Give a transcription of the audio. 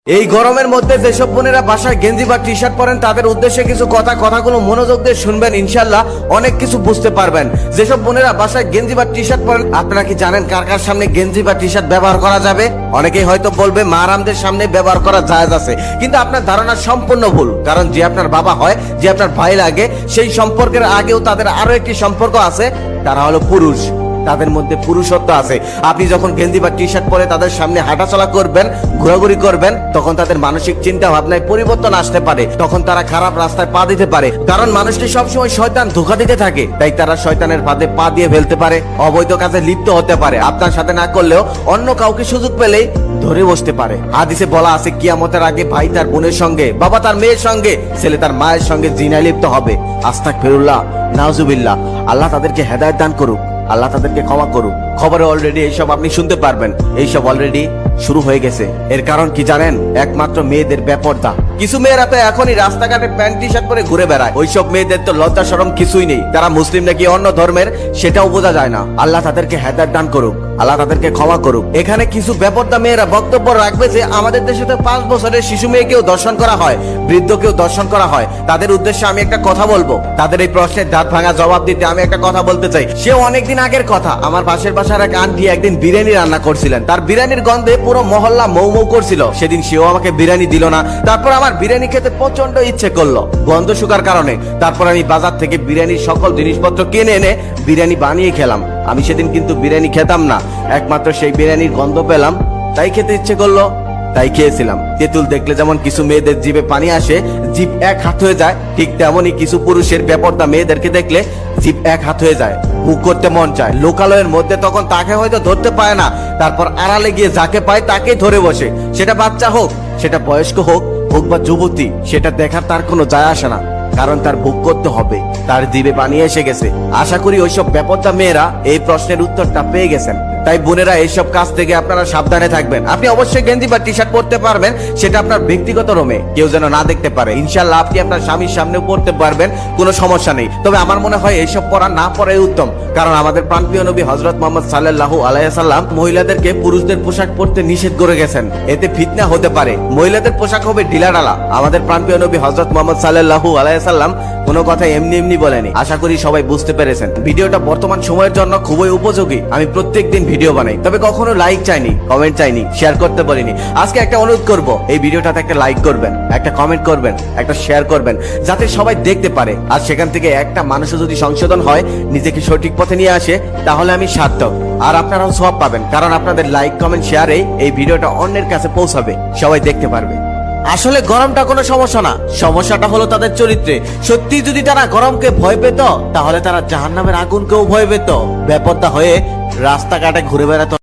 এই গরমের মধ্যে যেসব বোনেরা বাসায় গেঞ্জি বা টি শার্ট পরেন তাদের উদ্দেশ্যে কিছু কথাগুলো মনোযোগ দিয়ে শুনবেন, ইনশাল্লাহ অনেক কিছু বুঝতে পারবেন। যেসব বোনেরা বাসায় গেঞ্জি বা টি শার্ট পরেন, আপনারা কি জানেন কার কার সামনে গেঞ্জি বা টি শার্ট ব্যবহার করা যাবে? অনেকেই হয়তো বলবে মারামদের সামনে ব্যবহার করা জায়েজ আছে, কিন্তু আপনার ধারণা সম্পূর্ণ ভুল। কারণ যে আপনার বাবা হয়, যে আপনার ভাই লাগে, সেই সম্পর্কের আগেও তাদের আরো একটি সম্পর্ক আছে, তারা হলো পুরুষ। তাদের মধ্যে পুরুষত্ব আছে। আপনি যখন গেঞ্জি বা টি শার্ট পরে তাদের সামনে হাঁটাচলা করবেন, ঘোরাঘুরি করবেন, তখন তাদের মানসিক চিন্তা ভাবনায় পরিবর্তন আসতে পারে। তখন তারা খারাপ রাস্তায় পা দিতে পারে। কারণ মানুষকে সবসময় শয়তান ধোঁকা দিতে থাকে, তাই তারা শয়তানের ফাঁদে পা দিয়ে ফেলতে পারে, অবৈধ কাজে লিপ্ত হতে পারে। আপনার সাথে না করলেও অন্য কাউকে সুযোগ পেলেই ধরে বসতে পারে। হাদিসে বলা আছে, কিয়ামতের আগে ভাই তার বোনের সঙ্গে, বাবা তার মেয়ের সঙ্গে, ছেলে তার মায়ের সঙ্গে জিনায় লিপ্ত হবে। আস্তাগফিরুল্লাহ, নাউজুবিল্লাহ। আল্লাহ তাদেরকে হেদায়েত দান করুক, আল্লাহ তাদেরকে ক্ষমা করুক। খবরে অলরেডি এইসব আপনি শুনতে পারবেন, এইসব অলরেডি শুরু হয়ে গেছে। এর কারণ কি জানেন? একমাত্র মেয়েদের বেপরদা। কিছু মেয়েরা তো এখনই রাস্তাঘাটে প্যান্ট টি শার্ট পরে ঘুরে বেড়ায়। ওইসব মেয়েদের তো লজ্জা শরম কিছুই নেই। তারা মুসলিম নাকি অন্য ধর্মের সেটাও বোঝা যায় না। আল্লাহ তাদেরকে হেদায়েত দান করুক, আল্লাহ তাদেরকে ক্ষমা করুক। এখানে কিছু বেপরদা মেয়েরা বক্তব্য রাখবে যে আমাদের দেশে তো 5 বছরের শিশু মেয়েকেও দর্শন করা হয়, বৃদ্ধকেও দর্শন করা হয়। তাদের উদ্দেশ্যে আমি একটা কথা বলবো। তাদের এই প্রশ্নের দাঁত ভাঙা জবাব দিতে আমি একটা কথা বলতে চাই। সেও অনেকদিন আগের কথা। আমার পাশের বাসার এক আন্টি একদিন বিরিয়ানি রান্না করছিলেন। তার বিরিয়ানির গন্ধে পুরো মহল্লা মৌ মৌ করছিল। সেদিন সেও আমাকে বিরিয়ানি দিল না। তারপর আমার বিরিয়ানি খেতে প্রচন্ড ইচ্ছে করলো গন্ধ শুকার কারণে। তারপর আমি বাজার থেকে বিরিয়ানির সকল জিনিসপত্র কিনে এনে বিরিয়ানি বানিয়ে খেলাম। আমি সেদিন কিন্তু বিরিয়ানি খেতাম না, একমাত্র সেই বিরিয়ানির গন্ধ পেলাম, তাই খেতে ইচ্ছে করলো, তাই খেয়েছিলাম। তেঁতুল দেখলে যেমন কিছু মেয়েদের জিভে পানি আসে, জিভ এক হাত হয়ে যায়, ঠিক তেমনই কিছু পুরুষের বেপরদা মেয়েদেরকে দেখলে জিভ এক হাত হয়ে যায়, মুখ করতে মন চায়। লোকালয়ের মধ্যে তখন তাকে হয়তো ধরতে পায় না, তারপর আড়ালে গিয়ে যাকে পায় তাকেই ধরে বসে। সেটা বাচ্চা হোক, সেটা বয়স্ক হোক বা যুবতী, সেটা দেখার তার কোনো যায় আসে না। কারণ তার ভোগ করতে হবে, তার জিভে পানি এসে গেছে। আশা করি ওইসব বেপরদা মেয়েরা এই প্রশ্নের উত্তরটা পেয়ে গেছেন। তাই বোনেরা, এইসব কাজ থেকে আপনারা সাবধানে থাকবেন। আপনি অবশ্যই গেঞ্জি বা টি শার্ট পরতে পারবেন, সেটা আপনার ব্যক্তিগত রুমে, কেউ যেন না দেখতে পারে। ইনশাআল্লাহ আপনি আপনার স্বামীর সামনেও পড়তে পারবেন, কোনো সমস্যা নেই। তবে আমার মনে হয় এইসব পরা না পরাই উত্তম। কারণ আমাদের প্রাণপ্রিয় নবী হযরত মুহাম্মদ সাল্লাল্লাহু আলাইহি ওয়াসাল্লাম মহিলাদেরকে পুরুষদের পোশাক পরতে নিষেধ করে গেছেন। এতে ফিতনা হতে পারে, মহিলাদের পোশাক হবে ঢিলাঢালা। আমাদের প্রাণপ্রিয় নবী হযরত মুহাম্মদ সাল্লাল্লাহু আলাইহি ওয়াসাল্লাম কোনো কথা এমনি এমনি বলেনি। আশা করি সবাই বুঝতে পেরেছেন। ভিডিওটা বর্তমান সময়ের জন্য খুবই উপযোগী। আমি প্রত্যেকদিন ভিডিও বানাই, তবে কখনো লাইক চাইনি, কমেন্ট চাইনি, শেয়ার করতে বলিনি। আজকে একটা অনুরোধ করব, এই ভিডিওটাতে একটা লাইক করবেন, একটা কমেন্ট করবেন, একটা শেয়ার করবেন, যাতে সবাই দেখতে পারে। আর সেখান থেকে একটা মানুষও যদি সংশোধন হয়, নিজেকে সঠিক পথে নিয়ে আসে, তাহলে আমি সার্থক। আর আপনারাও সওয়াব পাবেন, কারণ আপনাদের লাইক কমেন্ট শেয়ারে এই ভিডিওটা অন্যের কাছে পৌঁছাবে, সবাই দেখতে পারবে। আসলে গরমটা কোনো সমস্যা না, সমস্যাটা হলো তাদের চরিত্রে। সত্যি যদি তারা গরমকে ভয় পেত, তাহলে তারা জাহান্নামের আগুনকেও ভয় পেত। বেপরদা হয়ে রাস্তাঘাটে ঘুরে বেড়াতো।